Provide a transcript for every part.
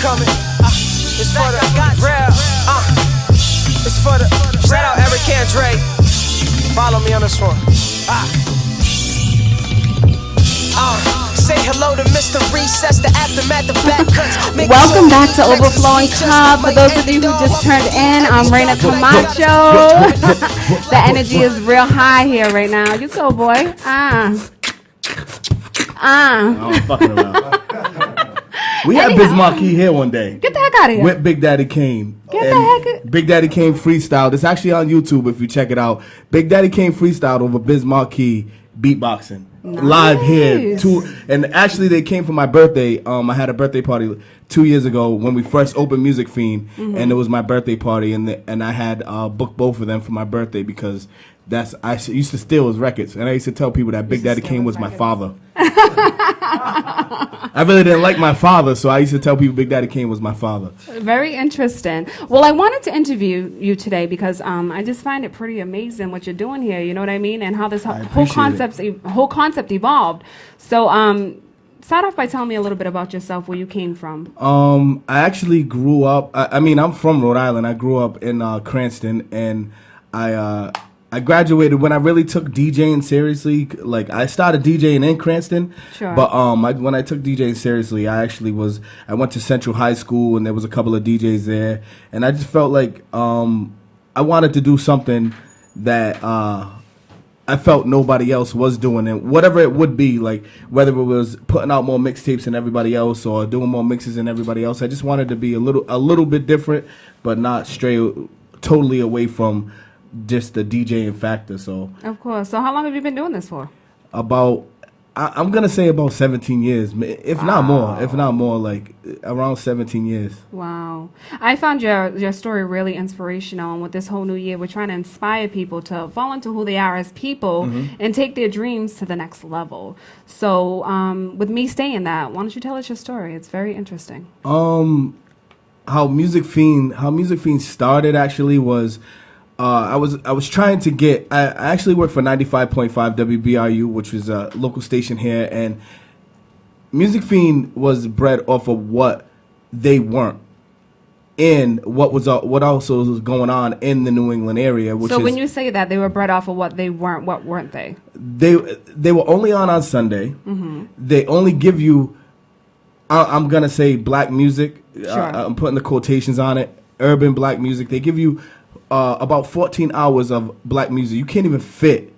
coming. It's for the real. It's for the shout out Eric Andre. Follow me on this one. Say hello to Mr. Recess, the aftermath, the back cuts. Welcome back to Overflowing Cup. For those of you who just turned in, I'm Raena Camacho. The energy is real high here right now. You go, boy. I'm fucking around. We had Biz Markie here one day. Get the heck out of here. With Big Daddy Kane. Get the heck. Big Daddy Kane freestyled. It's actually on YouTube if you check it out. Big Daddy Kane freestyled over Biz Markie beatboxing. Nice. Live here. And actually they came for my birthday. I had a birthday party 2 years ago when we first opened Music Fiend, and it was my birthday party, and I had booked both of them for my birthday because I used to steal his records, and I used to tell people that Big Daddy Kane was my father. I really didn't like my father, so I used to tell people Big Daddy Kane was my father. Very interesting. Well, I wanted to interview you today because I just find it pretty amazing what you're doing here. You know what I mean, and how this whole concept evolved. So, start off by telling me a little bit about yourself, where you came from. I actually grew up. I'm from Rhode Island. I grew up in Cranston, and I graduated when I really took DJing seriously. Like, I started DJing in Cranston, sure. But when I took DJing seriously, I went to Central High School, and there was a couple of DJs there, and I just felt like I wanted to do something that I felt nobody else was doing, and whatever it would be, like whether it was putting out more mixtapes than everybody else or doing more mixes than everybody else. I just wanted to be a little bit different, but not totally away from just the DJing factor. So of course. So how long have you been doing this for? I'm gonna say about 17 years, if not more, like around 17 years. Wow. I found your story really inspirational, and with this whole new year, we're trying to inspire people to fall into who they are as people and take their dreams to the next level. So with me saying that, why don't you tell us your story? It's very interesting. How Music Fiend started actually was I was trying to get. I actually worked for 95.5 WBRU, which was a local station here, and Music Fiend was bred off of what they weren't, and what also was going on in the New England area. So when you say that they were bred off of what they weren't, what weren't they? They were only on Sunday. They only give you. I'm gonna say black music. Sure. I'm putting the quotations on it. Urban black music. They give you about 14 hours of black music. You can't even fit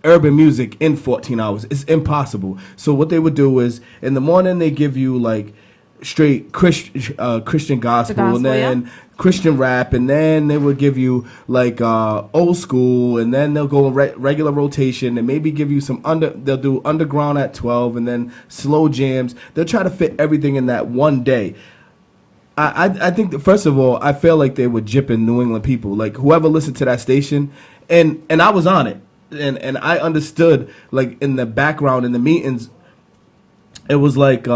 urban music in 14 hours. It's impossible. So what they would do is in the morning they give you like straight Christian gospel, and then Christian rap, and then they would give you like old school, and then they'll go regular rotation and maybe give you some they'll do underground at 12, and then slow jams. They'll try to fit everything in that one day. I think that first of all, I feel like they were gypping New England people. Like whoever listened to that station, and I was on it, and I understood like in the background in the meetings, it was like,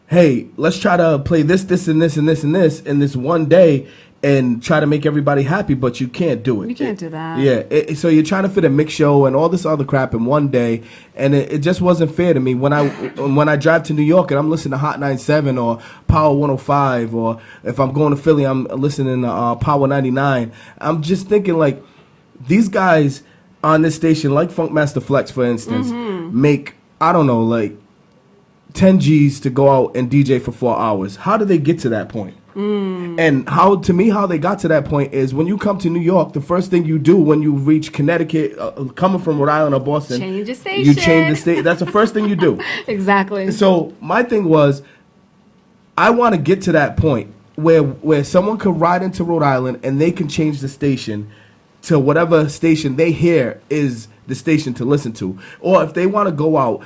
hey, let's try to play this, and this, and this, and this in this one day, and try to make everybody happy, but you can't do it. You can't do that. Yeah, so you're trying to fit a mix show and all this other crap in one day, and it just wasn't fair to me. When I drive to New York and I'm listening to Hot 97 or Power 105, or if I'm going to Philly, I'm listening to Power 99. I'm just thinking like these guys on this station, like Funkmaster Flex, for instance, make, I don't know, like 10 G's to go out and DJ for 4 hours. How do they get to that point? And how they got to that point is when you come to New York, the first thing you do when you reach Connecticut, coming from Rhode Island or Boston, change your station. You change the state. That's the first thing you do. Exactly. So my thing was, I want to get to that point where someone could ride into Rhode Island and they can change the station to whatever station they hear is the station to listen to. Or if they want to go out,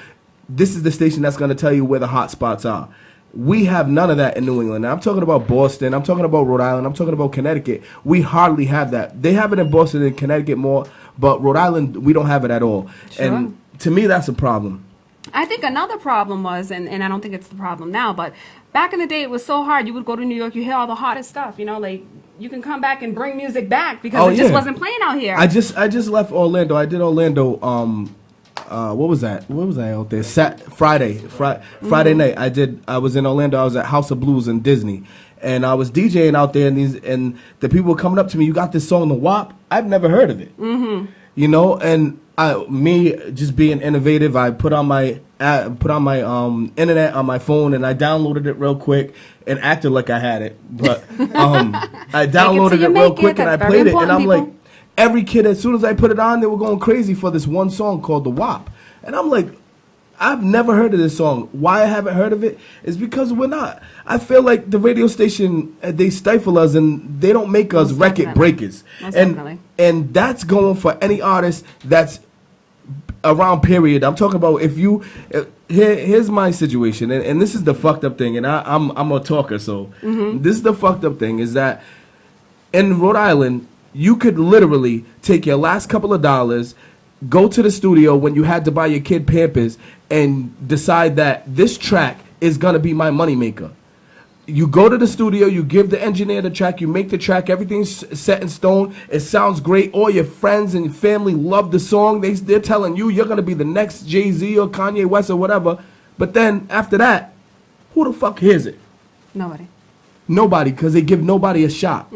this is the station that's going to tell you where the hot spots are. We have none of that in New England. Now, I'm talking about Boston. I'm talking about Rhode Island. I'm talking about Connecticut. We hardly have that. They have it in Boston and Connecticut more, but Rhode Island, we don't have it at all. Sure. And to me, that's a problem. I think another problem was, and I don't think it's the problem now, but back in the day, it was so hard. You would go to New York, you hear all the hottest stuff, you know, like you can come back and bring music back because it just wasn't playing out here. I just left Orlando. I did Orlando what was that? What was I out there? Friday night. I was in Orlando. I was at House of Blues in Disney, and I was DJing out there, and the people were coming up to me. You got this song, The WAP? I've never heard of it. Mm-hmm. You know, and me just being innovative, I put on my internet on my phone, and I downloaded it real quick and acted like I had it. But I downloaded it real quick and I played it, and I'm like, every kid, as soon as I put it on, they were going crazy for this one song called The WAP. And I'm like, I've never heard of this song. Why I haven't heard of it is because we're not. I feel like the radio station, they stifle us and they don't make us record breakers. And that's going for any artist that's around, period. I'm talking about if you, here's my situation, and this is the fucked up thing, and I'm a talker, so this is the fucked up thing, is that in Rhode Island, you could literally take your last couple of dollars, go to the studio when you had to buy your kid Pampers, and decide that this track is going to be my moneymaker. You go to the studio, you give the engineer the track, you make the track, everything's set in stone, it sounds great, all your friends and family love the song, they're telling you you're going to be the next Jay-Z or Kanye West or whatever, but then after that, who the fuck hears it? Nobody, because they give nobody a shot.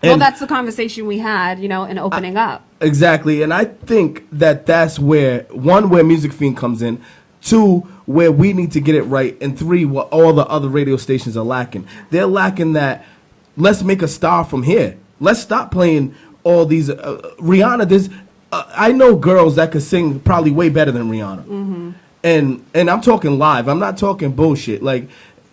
Well, that's the conversation we had, you know, in opening up. Exactly, and I think that's where, one, where Music Fiend comes in, two, where we need to get it right, and three, what all the other radio stations are lacking. They're lacking that, let's make a star from here. Let's stop playing all these, Rihanna, I know girls that could sing probably way better than Rihanna. And I'm talking live, I'm not talking bullshit, like,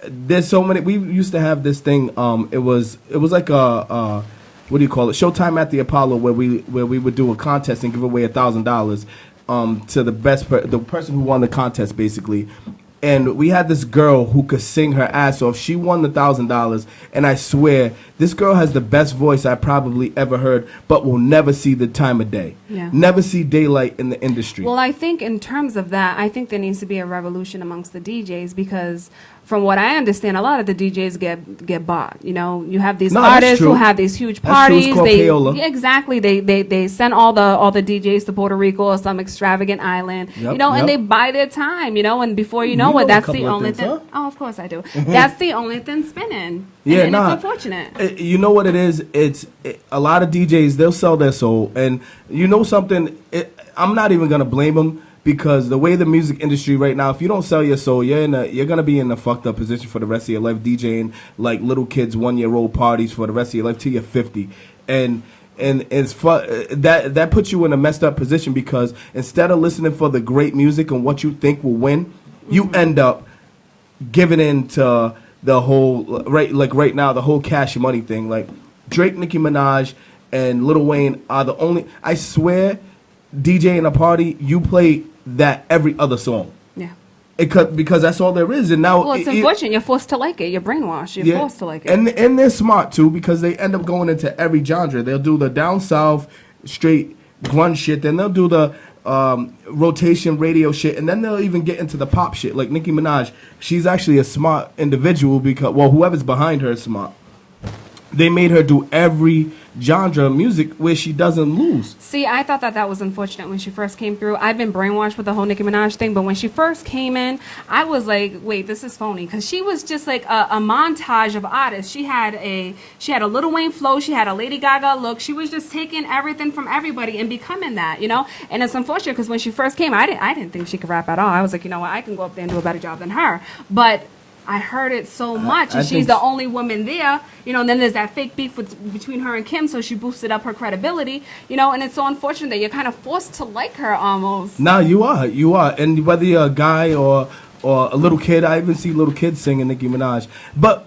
there's so many. We used to have this thing. It was like a what do you call it? Showtime at the Apollo, where we would do a contest and give away $1,000 to the person who won the contest, basically. And we had this girl who could sing her ass off. She won the $1,000, and I swear this girl has the best voice I probably ever heard, but will never see the time of day. Yeah. Never see daylight in the industry. Well, I think in terms of that, I think there needs to be a revolution amongst the DJs, because from what I understand, a lot of the DJs get bought. You know, you have these artists who have these huge parties. That's true. It's called payola. Exactly. They send all the DJs to Puerto Rico or some extravagant island. You know, and they buy their time. You know, and before you know it, that's the only thing. Huh? Oh, of course I do. That's the only thing spinning. Yeah, and it's unfortunate. You know what it is? It's a lot of DJs. They'll sell their soul, and you know something. I'm not even gonna blame them. Because the way the music industry right now, if you don't sell your soul, you're gonna be in a fucked up position for the rest of your life, DJing like little kids 1-year-old parties for the rest of your life till you're 50, and it's that puts you in a messed up position, because instead of listening for the great music and what you think will win, you end up giving in to the whole right now the whole cash money thing. Like Drake, Nicki Minaj, and Lil Wayne are the only. I swear, DJing a party, you play that every other song. Yeah. Because that's all there is. And now, well, it's unfortunate. You're forced to like it. You're brainwashed. You're forced to like it. And they're smart too, because they end up going into every genre. They'll do the down south straight grunge shit, then they'll do the rotation radio shit, and then they'll even get into the pop shit. Like Nicki Minaj, she's actually a smart individual, because whoever's behind her is smart. They made her do every genre of music where she doesn't lose. See, I thought that was unfortunate when she first came through. I've been brainwashed with the whole Nicki Minaj thing, but when she first came in, I was like, wait, this is phony, because she was just like a montage of artists. She had a Lil Wayne flow, she had a Lady Gaga look. She was just taking everything from everybody and becoming that, you know. And it's unfortunate, because when she first came, I didn't think she could rap at all. I was like, you know what, I can go up there and do a better job than her. But I heard it so much, and she's the only woman there, you know, and then there's that fake beef between her and Kim, so she boosted up her credibility, you know, and it's so unfortunate that you're kind of forced to like her almost. Nah, you are, and whether you're a guy or a little kid, I even see little kids singing Nicki Minaj, but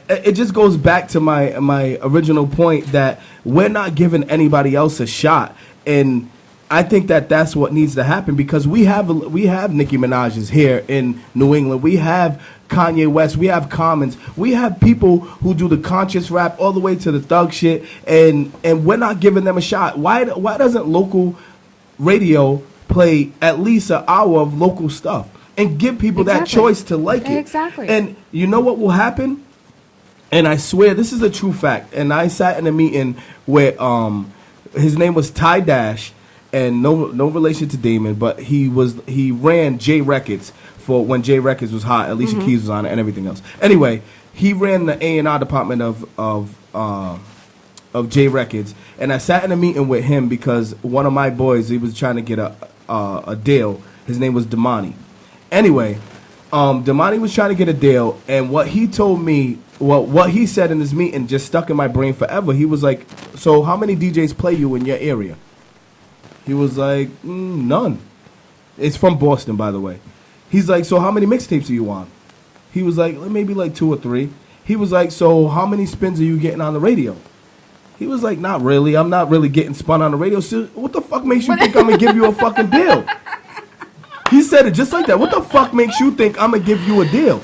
it just goes back to my original point that we're not giving anybody else a shot, and I think that's what needs to happen, because we have Nicki Minaj's here in New England. We have Kanye West. We have Commons. We have people who do the conscious rap all the way to the thug shit, and we're not giving them a shot. Why doesn't local radio play at least an hour of local stuff and give people that choice to like it? Exactly. And you know what will happen? And I swear this is a true fact. And I sat in a meeting where his name was Ty Dash. and no relation to Damon, but he ran J Records for when J Records was hot. Alicia Keys was on it and everything else. Anyway, he ran the A&R department of J Records, and I sat in a meeting with him because one of my boys, he was trying to get a deal. His name was Damani. Anyway, Damani was trying to get a deal, and what he told me, what he said in this meeting just stuck in my brain forever. He was like, so how many DJs play you in your area? He was like, none. It's from Boston, by the way. He's like, so how many mixtapes are you on? He was like, maybe like 2 or 3. He was like, so how many spins are you getting on the radio? He was like, not really. I'm not really getting spun on the radio. So what the fuck makes you think I'm going to give you a fucking deal? He said it just like that. What the fuck makes you think I'm going to give you a deal?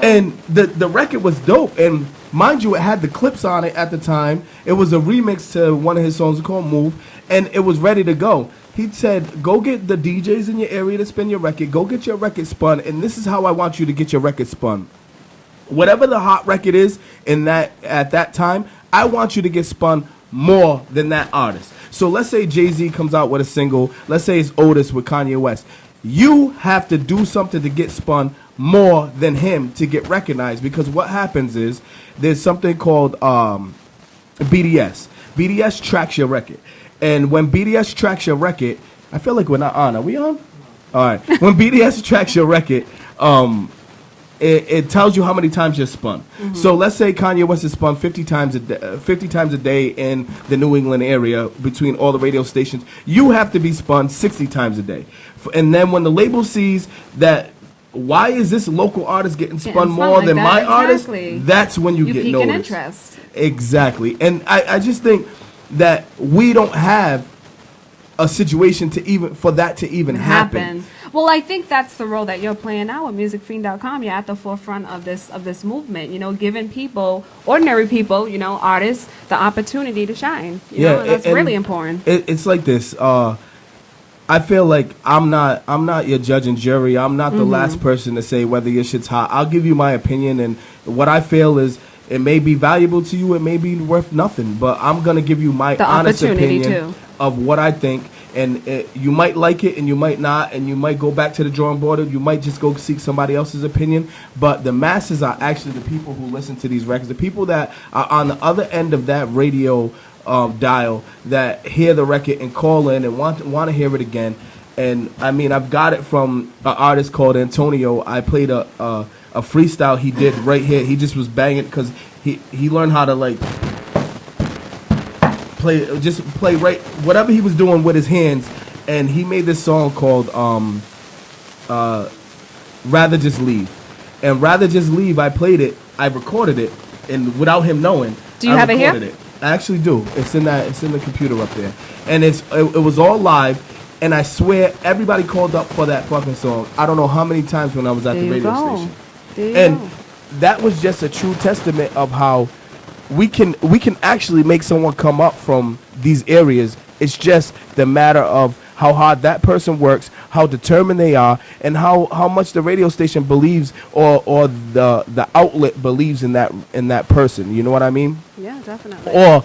And the record was dope. And mind you, it had the clips on it at the time. It was a remix to one of his songs called Move. And it was ready to go. He said, go get the DJs in your area to spin your record. Go get your record spun. And this is how I want you to get your record spun. Whatever the hot record is at that time, I want you to get spun more than that artist. So let's say Jay-Z comes out with a single. Let's say it's Otis with Kanye West. You have to do something to get spun more than him to get recognized, because what happens is there's something called BDS. BDS tracks your record. And when BDS tracks your record, I feel like we're not on. Are we on? All right. When BDS tracks your record, it tells you how many times you're spun. So let's say Kanye West is spun 50 times a day in the New England area between all the radio stations. You have to be spun 60 times a day. And then when the label sees that, why is this local artist getting spun more than my artist? That's when you get pique noticed. an interest. Exactly. And I just think that we don't have a situation for that to even happen. Well, I think that's the role that you're playing now with MusicFiend.com. You're at the forefront of this movement, giving people, ordinary people, artists, the opportunity to shine. You know, and that's really important. It's like this. I feel like I'm not your judge and jury. I'm not the last person to say whether your shit's hot. I'll give you my opinion, and what I feel is it may be valuable to you, it may be worth nothing, but I'm gonna give you my honest opinion of what I think. And you might like it, and you might not, and you might go back to the drawing board, or you might just go seek somebody else's opinion. But the masses are actually the people who listen to these records, the people that are on the other end of that radio dial that hear the record and call in and want to hear it again. And I mean, I've got it from an artist called Antonio. I played a freestyle he did right here. He just was banging because he learned how to like play right whatever he was doing with his hands, and he made this song called Rather Just Leave. And Rather Just Leave, I played it, I recorded it, and without him knowing, do you have it here? I actually do. It's in the computer up there, and it was all live. And I swear everybody called up for that fucking song. I don't know how many times when I was at the radio station. And that was just a true testament of how we can actually make someone come up from these areas. It's just the matter of how hard that person works, how determined they are, and how much the radio station believes or the outlet believes in that person. You know what I mean? Yeah, definitely. Or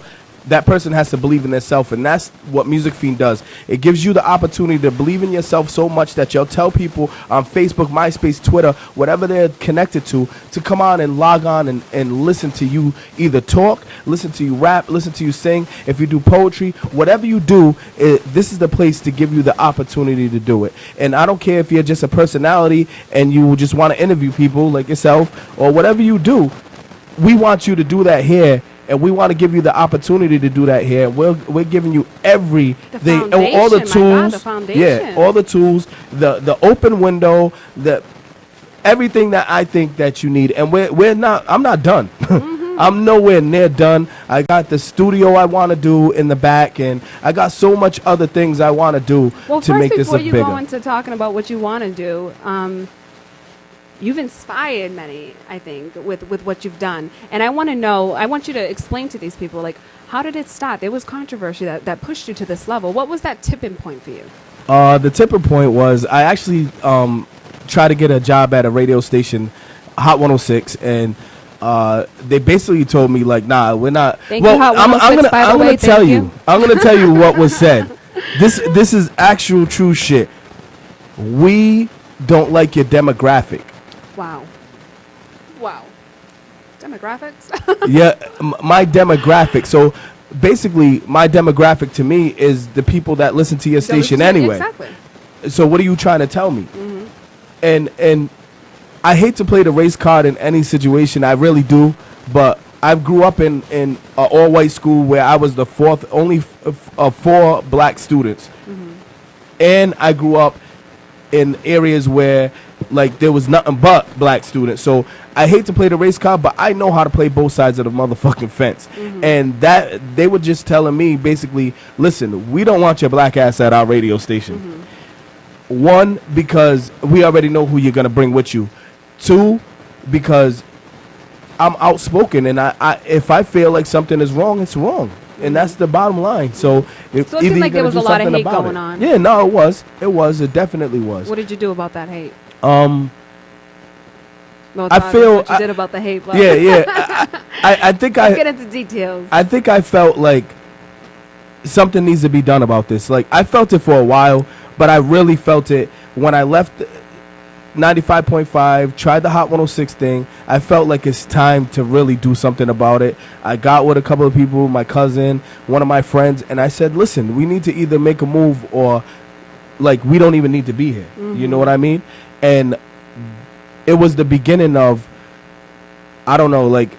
that person has to believe in themselves, and that's what Music Fiend does. It gives you the opportunity to believe in yourself so much that you'll tell people on Facebook, MySpace, Twitter, whatever they're connected to come on and log on and listen to you either talk, listen to you rap, listen to you sing. If you do poetry, whatever you do, this is the place to give you the opportunity to do it. And I don't care if you're just a personality and you just want to interview people like yourself or whatever you do. We want you to do that here. And we want to give you the opportunity to do that here. We're giving you everything, all the tools, all the tools, the open window, everything that I think that you need. And I'm not done. I'm nowhere near done. I got the studio I want to do in the back, and I got so much other things I want to do to make this look bigger. Before you go into talking about what you want to do, you've inspired many, I think, with what you've done. And I want you to explain to these people, like, how did it start? There was controversy that pushed you to this level. What was that tipping point for you? The tipping point was I actually tried to get a job at a radio station, Hot 106, and they basically told me, like, nah, we're not. Thank you, Hot 106, by the way. I'm going to tell you what was said. This is actual true shit. We don't like your demographic. Wow. Demographics? Yeah, my demographic. So basically, my demographic to me is the people that listen to your station anyway. Exactly. So what are you trying to tell me? And I hate to play the race card in any situation. I really do. But I grew up in an all-white school where I was the fourth, only of 4 black students. And I grew up in areas where like there was nothing but black students. So I hate to play the race card, but I know how to play both sides of the motherfucking fence. And that they were just telling me basically, listen, we don't want your black ass at our radio station. 1, because we already know who you're gonna bring with you. 2, because I'm outspoken, and I if I feel like something is wrong, it's wrong. And that's the bottom line. So it seemed like there was a lot of hate going on. Yeah, no, it was. It definitely was. What did you do about that hate? I feel what you did about the hate. But I think Let's get into details. I think I felt like something needs to be done about this. Like I felt it for a while, but I really felt it when I left 95.5, tried the Hot 106 thing. I felt like it's time to really do something about it. I got with a couple of people, my cousin, one of my friends, and I said, listen, we need to either make a move or like we don't even need to be here. You know what I mean? And it was the beginning of, I don't know, like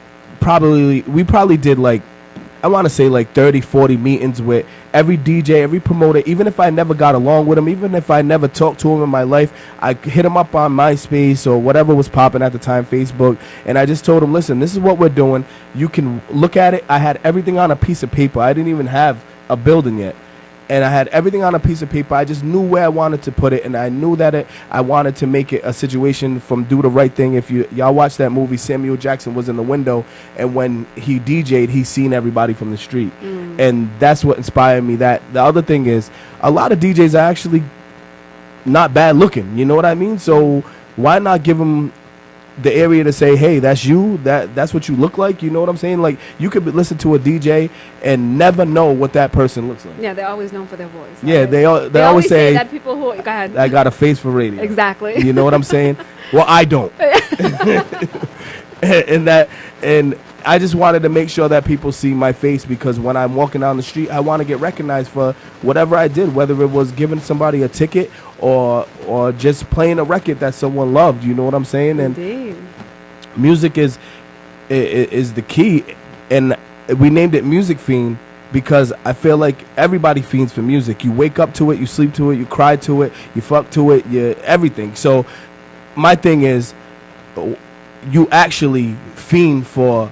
we probably did like, I want to say like 30, 40 meetings with every DJ, every promoter. Even if I never got along with him, even if I never talked to him in my life, I hit him up on MySpace or whatever was popping at the time, Facebook. And I just told him, listen, this is what we're doing. You can look at it. I had everything on a piece of paper. I didn't even have a building yet. And I had everything on a piece of paper. I just knew where I wanted to put it, and I knew that I wanted to make it a situation from Do the Right Thing. If y'all watch that movie, Samuel Jackson was in the window, and when he DJ'd, he seen everybody from the street. And that's what inspired me. That the other thing is, a lot of DJs are actually not bad looking. You know what I mean? So why not give them the area to say, hey, that's you, that's what you look like. You know what I'm saying? Like you could listen to a DJ and never know what that person looks like. Yeah, they're always known for their voice. Yeah, right? they always say that people who go ahead. I got a face for radio. Exactly. You know what I'm saying? Well, I don't. and I just wanted to make sure that people see my face, because when I'm walking down the street, I want to get recognized for whatever I did, whether it was giving somebody a ticket or just playing a record that someone loved. You know what I'm saying? And Indeed. music is the key, and we named it Music Fiend because I feel like everybody fiends for music. You wake up to it, you sleep to it, you cry to it, you fuck to it, you everything. So my thing is, you actually fiend for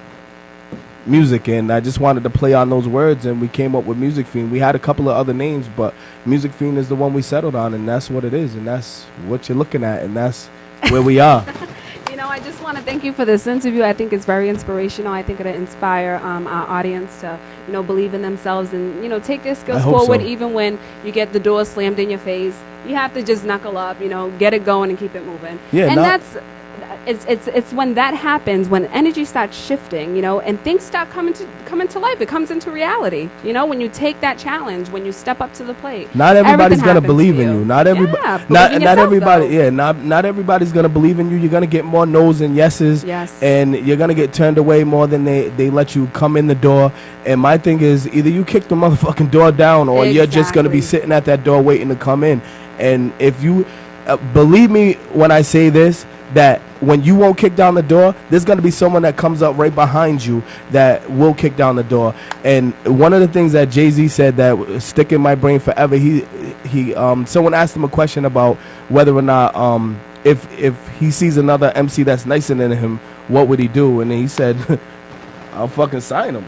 music, and I just wanted to play on those words, and we came up with Music Fiend. We had a couple of other names, but Music Fiend is the one we settled on, and that's what it is, and that's what you're looking at, and that's where we are. You know, I just want to thank you for this interview. I think it's very inspirational. I think it'll inspire our audience to, believe in themselves and, take their skills forward, so. Even when you get the door slammed in your face. You have to just knuckle up, get it going and keep it moving. Yeah, and it's when that happens, when energy starts shifting, and things start coming to life. It comes into reality. When you take that challenge, when you step up to the plate. Not everybody's gonna believe in you. Not everybody. Not everybody. Yeah. Not everybody's gonna believe in you. You're gonna get more no's and yeses. Yes. And you're gonna get turned away more than they let you come in the door. And my thing is, either you kick the motherfucking door down, or you're just gonna be sitting at that door waiting to come in. And if you believe me when I say this, that when you won't kick down the door, there's going to be someone that comes up right behind you that will kick down the door. And one of the things that Jay-Z said that stick in my brain forever, someone asked him a question about whether or not if he sees another MC that's nicer than him, what would he do? And then he said, I'll fucking sign him.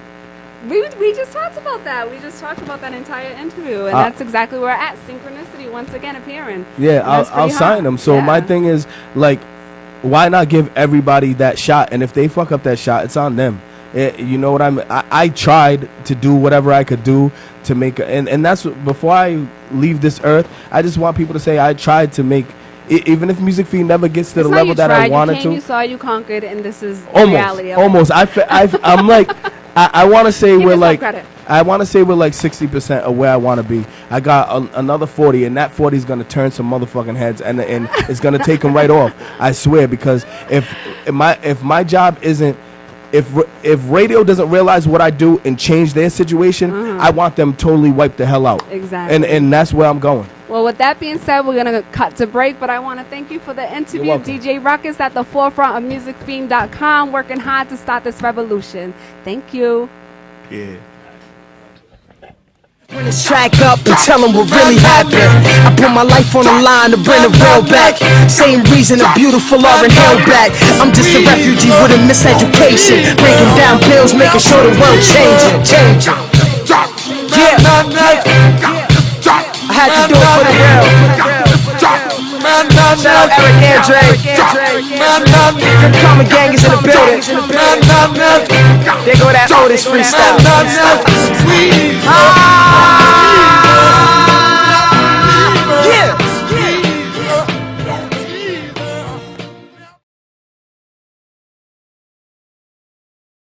We just talked about that. We just talked about that entire interview, and that's exactly where we're at. Synchronicity once again appearing. Yeah, I'll sign him. So my thing is, like, why not give everybody that shot? And if they fuck up that shot, it's on them. You know what I tried to do whatever I could do to make, and that's before I leave this earth. I just want people to say I tried to make. Even if Music Fiend never gets to the level that I wanted to. You saw, you conquered, and this is almost reality. Almost. I'm like, I want to say Give we're yourself like credit. I want to say we're like 60% of where I want to be. I got another 40, and that 40 is gonna turn some motherfucking heads, and it's gonna take them right off. I swear, because if my job isn't, if radio doesn't realize what I do and change their situation, I want them totally wiped the hell out. Exactly. And that's where I'm going. Well, with that being said, we're going to cut to break, but I want to thank you for the interview. DJ Rukus at the forefront of musicfiend.com, working hard to start this revolution. Thank you. Yeah. Bring this track up and tell them what really happened. I put my life on the line to bring the real back. Same reason the beautiful are in hell back. I'm just a refugee with a miseducation, breaking down bills, making sure the world changing. Yeah, I had to do it for the real. Shout out Eric Andre. Good Karma Gang is in the building. There go that Otis freestyle.